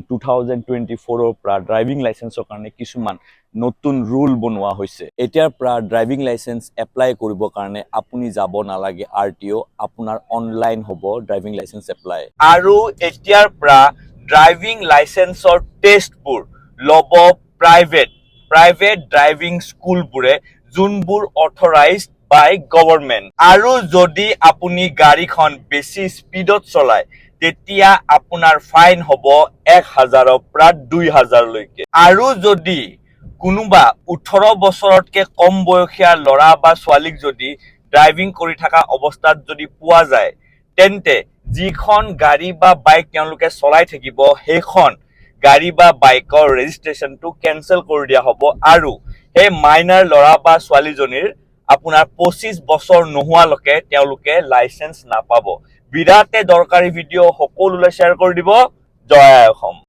2024 পৰা ড্ৰাইভিং লাইসেন্সৰ কাৰণে কিছুমান নতুন ৰুল বনোৱা হৈছে এতিয়াৰ পৰা ড্ৰাইভিং লাইসেন্স এপ্লাই কৰিব কাৰণে আপুনি যাব নালাগে আৰটিও আপোনাৰ অনলাইন হ'ব ড্ৰাইভিং লাইসেন্স এপ্লাই আৰু এতিয়াৰ পৰা ড্ৰাইভিং লাইসেন্সৰ টেষ্টবোৰ ল'ব প্ৰাইভেট ড্ৰাইভিং স্কুলবোৰে যোনবোৰ অথৰাইজড বাই গভৰ্নমেন্ট আৰু যদি আপুনি গাড়ীখন বেছি স্পীডত চলায় তেতিয়া আপোনাৰ ফাইন হ'ব 1000 পৰা 2000 লৈকে আৰু যদি কোনোবা 18 বছৰতকৈ কম বয়সীয়া ল'ৰা বা ছোৱালীক যদি ড্ৰাইভিং কৰি থকা অৱস্থাত যদি পোৱা যায় তেন্তে যিখন গাড়ী বা বাইক তেওঁলোকে চলাই থাকিব সেইখন গাড়ী বা বাইকৰ ৰেজিষ্ট্ৰেচনটো কেনসেল কৰি দিয়া হ'ব আৰু সেই মাইনাৰ ল'ৰা বা ছোৱালীজনীৰ আপোনাৰ 25 বছৰ নোহোৱালৈকে তেওঁলোকে লাইসেন্স নাপাব বিৰাটে দৰকাৰী ভিডিঅ' সকলোলৈ শ্বেয়াৰ কৰি দিব জয় অসম